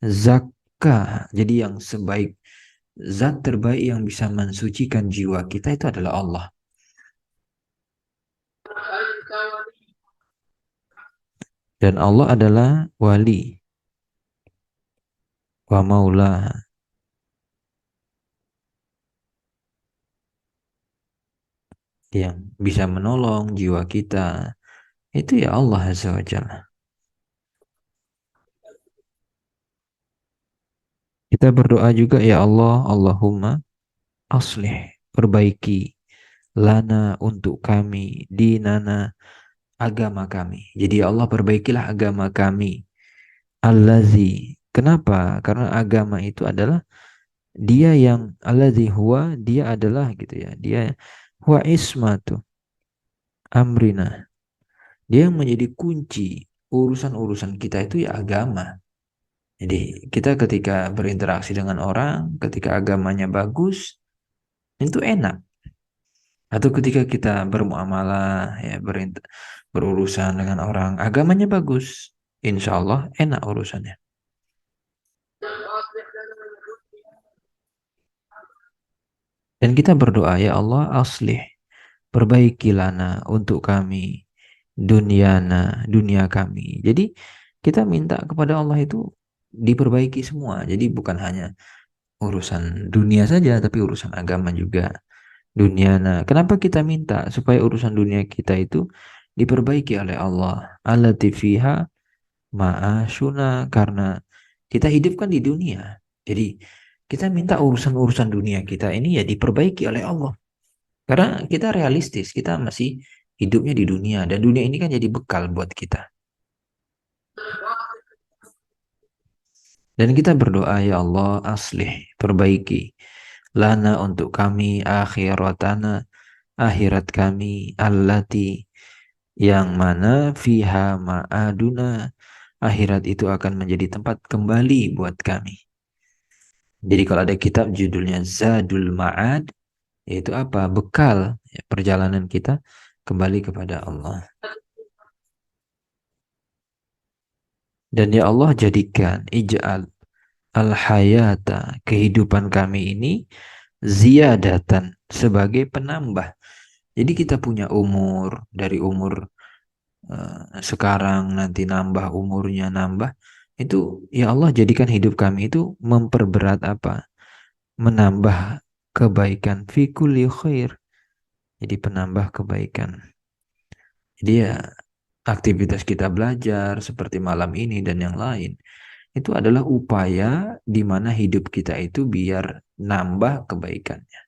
zakka. Jadi yang sebaik, zat terbaik yang bisa mensucikan jiwa kita itu adalah Allah. Dan Allah adalah wali wa maula, yang bisa menolong jiwa kita. Itu ya Allah Azza wa Jalla. Kita berdoa juga ya Allah, Allahumma aslih, perbaiki lana untuk kami, dinana, agama kami. Jadi ya Allah, perbaikilah agama kami. Allazi. Kenapa? Karena agama itu adalah dia yang allazi huwa, dia adalah gitu ya. Dia huwa ismatu amrina. Dia yang menjadi kunci urusan-urusan kita itu ya agama. Jadi kita ketika berinteraksi dengan orang, ketika agamanya bagus, itu enak. Atau ketika kita bermuamalah, ya berurusan dengan orang, agamanya bagus, insya Allah enak urusannya. Dan kita berdoa, ya Allah aslih, perbaikilah untuk kami dunyana, dunia kami. Jadi kita minta kepada Allah itu diperbaiki semua. Jadi bukan hanya urusan dunia saja, tapi urusan agama juga. Dunia. Nah, kenapa kita minta supaya urusan dunia kita itu diperbaiki oleh Allah? Allati fiha ma'ashuna, karena kita hidup kan di dunia. Jadi kita minta urusan-urusan dunia kita ini ya diperbaiki oleh Allah. Karena kita realistis, kita masih hidupnya di dunia dan dunia ini kan jadi bekal buat kita. Dan kita berdoa ya Allah aslih, perbaiki lana untuk kami akhiratana, akhirat kami allati, yang mana fiha ma'aduna, akhirat itu akan menjadi tempat kembali buat kami. Jadi kalau ada kitab judulnya Zadul Ma'ad, yaitu apa? Bekal ya, perjalanan kita kembali kepada Allah. Dan ya Allah, jadikan ij'al al-hayata, kehidupan kami ini ziyadatan, sebagai penambah. Jadi kita punya umur, dari umur sekarang nanti nambah umurnya, nambah itu ya Allah, jadikan hidup kami itu memperberat apa, menambah kebaikan fi kulli khair, jadi penambah kebaikan. Jadi ya aktivitas kita belajar seperti malam ini dan yang lain itu adalah upaya di mana hidup kita itu biar nambah kebaikannya.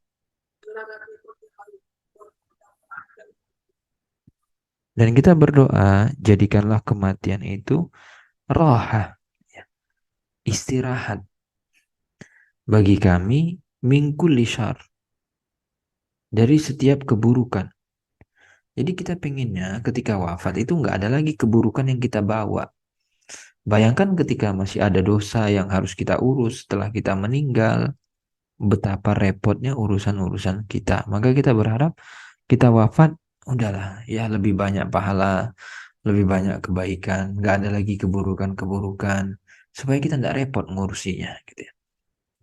Dan kita berdoa, jadikanlah kematian itu roha, ya, istirahat bagi kami, mingkul lishar, dari setiap keburukan. Jadi kita pengennya ketika wafat itu nggak ada lagi keburukan yang kita bawa. Bayangkan ketika masih ada dosa yang harus kita urus setelah kita meninggal, betapa repotnya urusan-urusan kita. Maka kita berharap kita wafat, udahlah ya, lebih banyak pahala, lebih banyak kebaikan, nggak ada lagi keburukan-keburukan, supaya kita nggak repot ngurusinya gitu ya.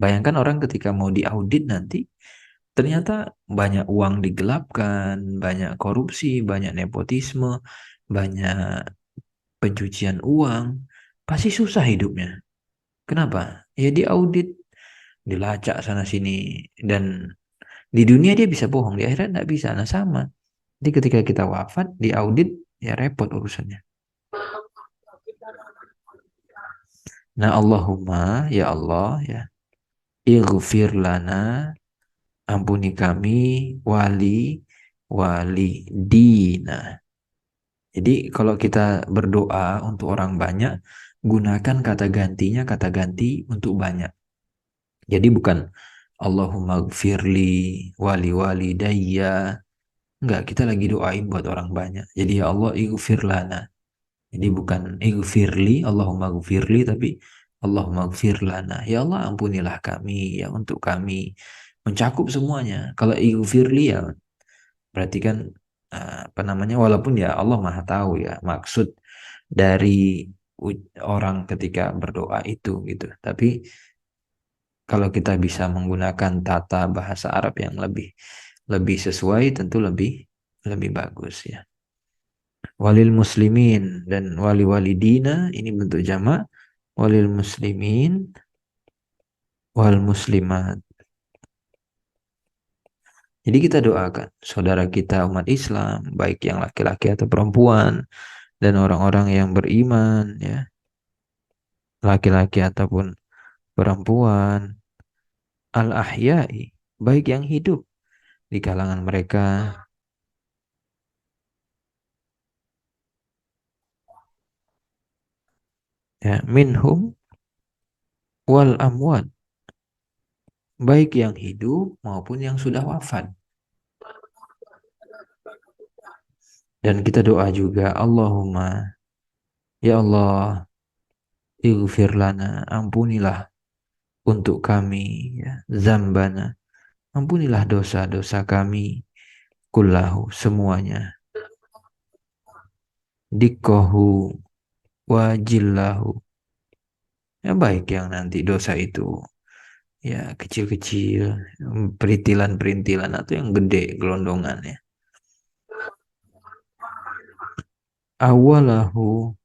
Bayangkan orang ketika mau diaudit nanti, ternyata banyak uang digelapkan, banyak korupsi, banyak nepotisme, banyak pencucian uang, pasti susah hidupnya. Kenapa? Ya diaudit, dilacak sana sini, dan di dunia dia bisa bohong, di akhirat nggak bisa. Nah sama. Jadi ketika kita wafat, diaudit, ya repot urusannya. Nah Allahumma, ya Allah, ya ighfir lana, ampuni kami, wali wali dina. Jadi kalau kita berdoa untuk orang banyak, gunakan kata gantinya, kata ganti untuk banyak. Jadi bukan Allahumma gfirli wali wali daya. Enggak, kita lagi doain buat orang banyak. Jadi ya Allah ighfir lana. Jadi bukan ighfirli, Allahumma gfirli, tapi Allahumma gfir lana. Ya Allah ampunilah kami, ya untuk kami. Mencakup semuanya. Kalau ighfirli ya berarti kan apa namanya, walaupun ya Allah Maha tahu ya maksud dari orang ketika berdoa itu gitu. Tapi kalau kita bisa menggunakan tata bahasa Arab yang lebih lebih sesuai, tentu lebih lebih bagus ya. Walil muslimin dan wali dina ini bentuk jamak, walil muslimin wal muslimat. Jadi kita doakan saudara kita umat Islam, baik yang laki-laki atau perempuan, dan orang-orang yang beriman, ya, laki-laki ataupun perempuan, al-ahya'i, baik yang hidup di kalangan mereka, ya, minhum wal amwat, baik yang hidup maupun yang sudah wafat. Dan kita doa juga, Allahumma, ya Allah, ighfir lana, ampunilah untuk kami, ya, zambana, ampunilah dosa-dosa kami, kullahu, semuanya, dikkohu, wajillahu, ya, baik yang nanti dosa itu ya kecil-kecil, perintilan-perintilan, atau yang gede gelondongan ya. Awalahu,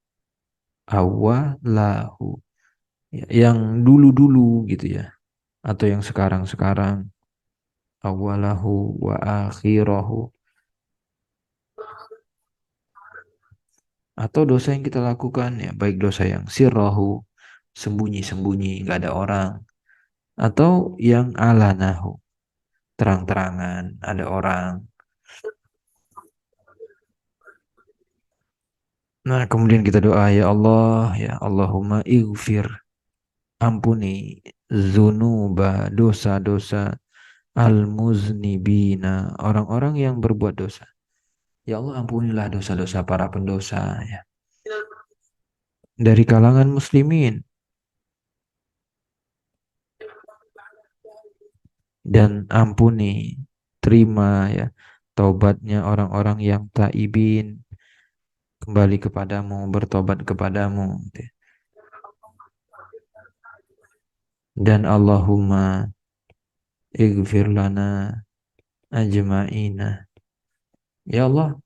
awalahu, ya, yang dulu-dulu gitu ya, atau yang sekarang-sekarang, awalahu wa akhirahu, atau dosa yang kita lakukan ya, baik dosa yang sirrahu, sembunyi-sembunyi nggak ada orang, atau yang alanahu, terang-terangan ada orang. Nah, kemudian kita doa, ya Allah, ya Allahumma ighfir, ampuni zunuba, dosa-dosa, al-muznibina, orang-orang yang berbuat dosa. Ya Allah, ampunilah dosa-dosa para pendosa ya, dari kalangan muslimin, dan ampuni, terima ya taubatnya orang-orang yang taibin, kembali kepadamu, bertobat kepadamu gitu ya. Dan Allahumma ighfir lana ajma'ina, ya Allah,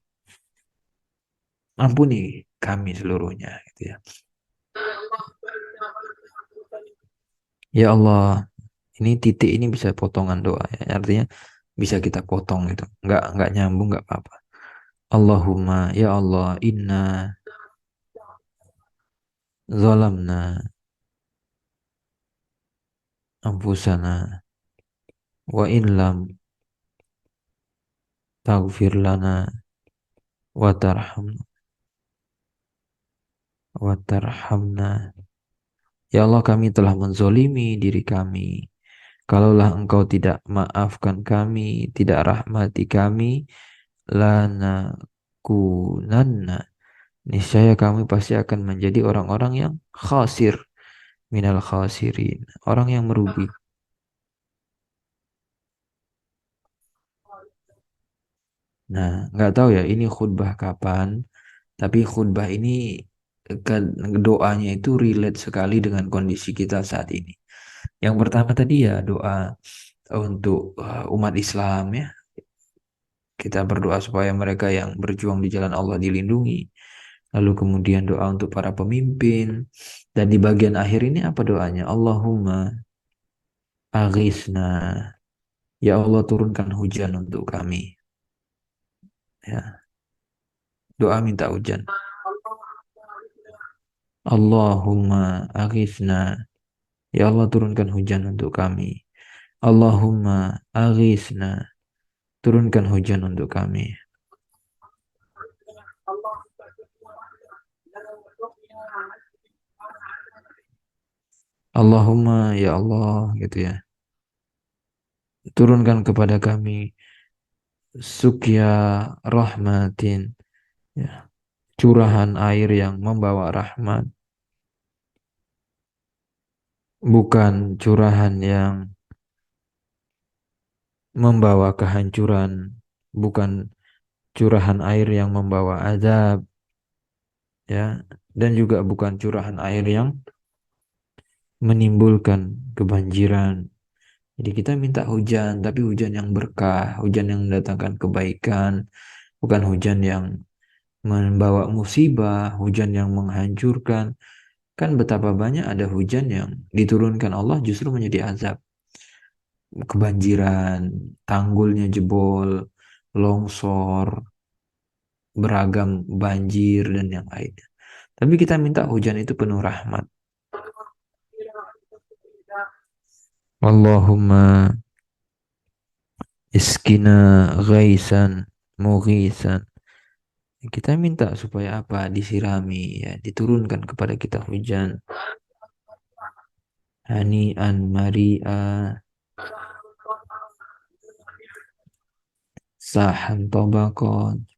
ampuni kami seluruhnya gitu ya. Ya Allah, ini titik ini bisa potongan doa ya. Artinya bisa kita potong gitu. Nggak nyambung nggak apa-apa. Allahumma, ya Allah, inna zalamna anfusana wa in lam taghfir lana wa tarhamna wa tarhamna. Ya Allah, kami telah menzolimi diri kami. Kalaulah Engkau tidak maafkan kami, tidak rahmati kami, lanakunanna, niscaya kami pasti akan menjadi orang-orang yang khasir, minal khasirin, orang yang merugi. Nah, nggak tahu ya ini khutbah kapan, tapi khutbah ini doanya itu relate sekali dengan kondisi kita saat ini. Yang pertama tadi ya doa untuk umat Islam ya. Kita berdoa supaya mereka yang berjuang di jalan Allah dilindungi. Lalu kemudian doa untuk para pemimpin. Dan di bagian akhir ini apa doanya? Allahumma aghisna. Ya Allah, turunkan hujan untuk kami. Ya, doa minta hujan. Allahumma aghisna. Ya Allah, turunkan hujan untuk kami. Allahumma aghisna. Turunkan hujan untuk kami. Allahumma, ya Allah, gitu ya. Turunkan kepada kami sukya rahmatin, ya, curahan air yang membawa rahmat, bukan curahan yang membawa kehancuran, bukan curahan air yang membawa azab, ya, dan juga bukan curahan air yang menimbulkan kebanjiran. Jadi kita minta hujan, tapi hujan yang berkah, hujan yang mendatangkan kebaikan, bukan hujan yang membawa musibah, hujan yang menghancurkan. Kan betapa banyak ada hujan yang diturunkan Allah justru menjadi azab. Kebanjiran, tanggulnya jebol, longsor, beragam banjir dan yang lainnya. Tapi kita minta hujan itu penuh rahmat. Allahumma iskina ghaisan mughisan. Kita minta supaya apa? Disirami, ya, diturunkan kepada kita hujan. Hani'an mari'a, sahan tabaqan,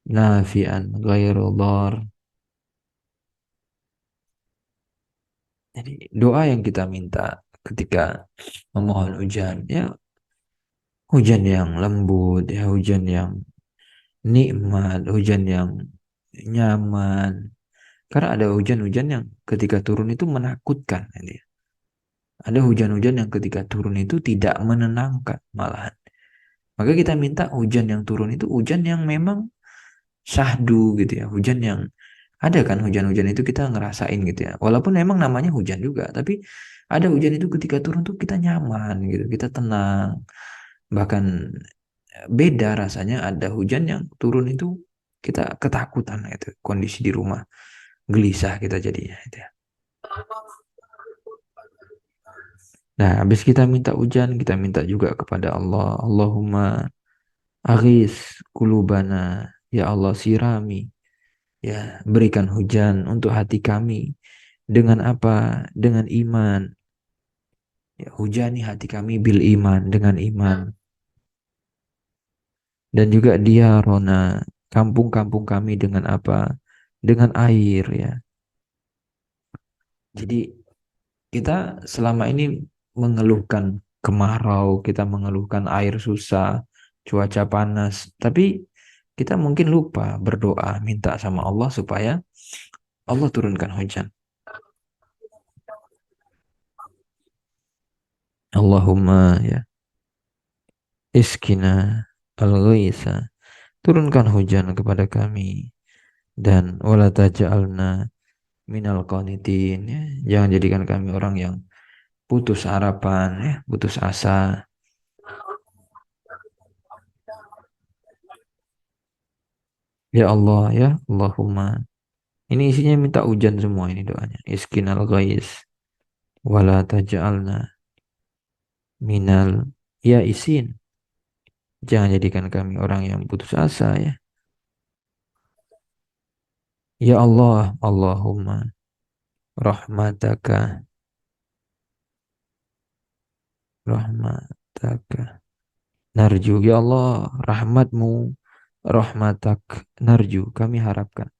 nafi'an ghairu dhar. Jadi doa yang kita minta ketika memohon hujan, ya, hujan yang lembut, ya, hujan yang nikmat, hujan yang nyaman. Karena ada hujan-hujan yang ketika turun itu menakutkan. Gitu ya. Ada hujan-hujan yang ketika turun itu tidak menenangkan malahan. Maka kita minta hujan yang turun itu hujan yang memang syahdu gitu ya. Hujan yang ada kan hujan-hujan itu kita ngerasain gitu ya. Walaupun memang namanya hujan juga, tapi ada hujan itu ketika turun tuh kita nyaman gitu, kita tenang. Bahkan beda rasanya ada hujan yang turun itu kita ketakutan gitu. Kondisi di rumah gelisah kita jadinya gitu ya. Nah, habis kita minta hujan, kita minta juga kepada Allah. Allahumma aghis kulubana. Ya Allah, sirami. Ya, berikan hujan untuk hati kami. Dengan apa? Dengan iman. Ya, hujani hati kami bil iman. Dengan iman. Dan juga diarona. Kampung-kampung kami dengan apa? Dengan air ya. Jadi kita selama ini mengeluhkan kemarau, kita mengeluhkan air susah, cuaca panas, tapi kita mungkin lupa berdoa, minta sama Allah supaya Allah turunkan hujan. Allahumma ya iskina al-ghaitha, turunkan hujan kepada kami dan wala taj'alna minal qanitin ya. Jangan jadikan kami orang yang putus harapan ya, putus asa. Ya Allah ya, Allahumma. Ini isinya minta hujan semua ini doanya. Iskinal ghais wala taj'alna minal ya isin. Jangan jadikan kami orang yang putus asa ya. Ya Allah, Allahumma rahmataka rahmataka narju. Ya Allah, rahmatmu, rahmatak narju. Kami harapkan.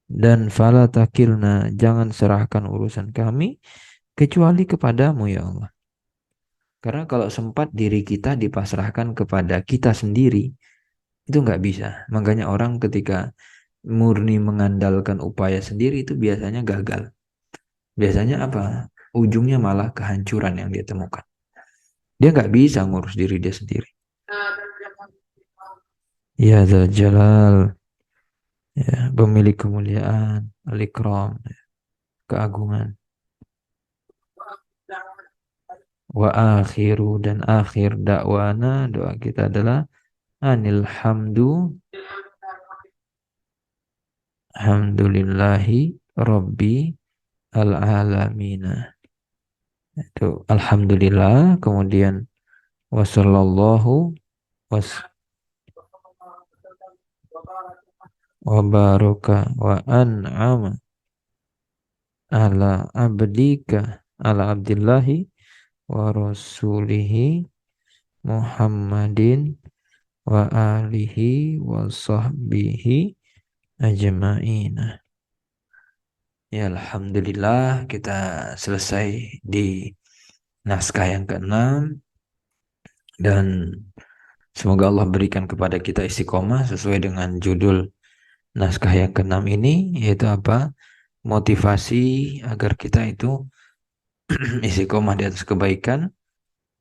Dan fala takilna, jangan serahkan urusan kami kecuali kepadamu ya Allah. Karena kalau sempat diri kita dipasrahkan kepada kita sendiri, itu nggak bisa. Makanya orang ketika murni mengandalkan upaya sendiri itu biasanya gagal. Biasanya apa? Ujungnya malah kehancuran yang dia temukan. Dia nggak bisa ngurus diri dia sendiri. Ya Dzal Jalal, ya, pemilik kemuliaan, al-ikram, ya, keagungan. Wa akhiru dan akhir dakwana doa kita adalah anil hamdulillahi rabbi al alamina. Itu alhamdulillah, kemudian wasallallahu was wa baraka wa an'ama ala abdika ala abdillahi wa rasulihi Muhammadin wa alihi wa sahbihi ajma'ina. Ya alhamdulillah kita selesai di naskah yang keenam dan Semoga Allah berikan kepada kita istiqomah sesuai dengan judul naskah yang keenam ini, yaitu apa? Motivasi agar kita itu istiqomah di atas kebaikan.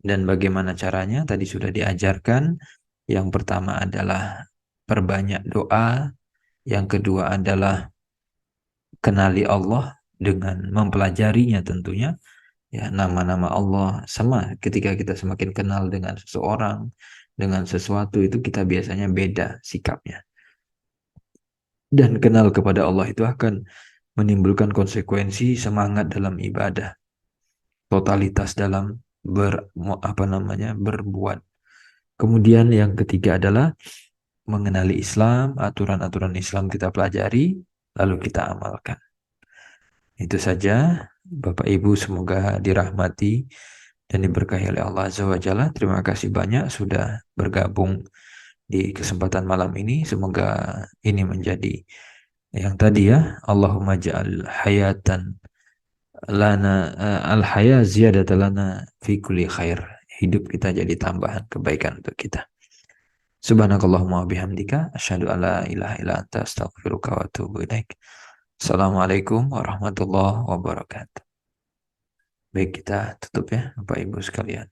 Dan bagaimana caranya? Tadi sudah diajarkan. Yang pertama adalah perbanyak doa. Yang kedua adalah kenali Allah dengan mempelajarinya tentunya. Ya, nama-nama Allah sama ketika kita semakin kenal dengan seseorang, dengan sesuatu itu kita biasanya beda sikapnya. Dan kenal kepada Allah itu akan menimbulkan konsekuensi semangat dalam ibadah, totalitas dalam berbuat. Kemudian yang ketiga adalah mengenali Islam, aturan-aturan Islam kita pelajari, lalu kita amalkan. Itu saja, Bapak Ibu, semoga dirahmati dan diberkahi oleh Allah Azza wa Jalla. Terima kasih banyak sudah bergabung di kesempatan malam ini. Semoga ini menjadi yang tadi ya, Allahumma ja'al hayatan lana al-haya ziyadatan lana fi kulli khair. Hidup kita jadi tambahan kebaikan untuk kita. Subhanakallahumma bihamdika asyhadu an la ilaha illa anta astaghfiruka wa atubu ilaik. Assalamualaikum warahmatullahi wabarakatuh. Baik, kita tutup ya Bapak Ibu sekalian.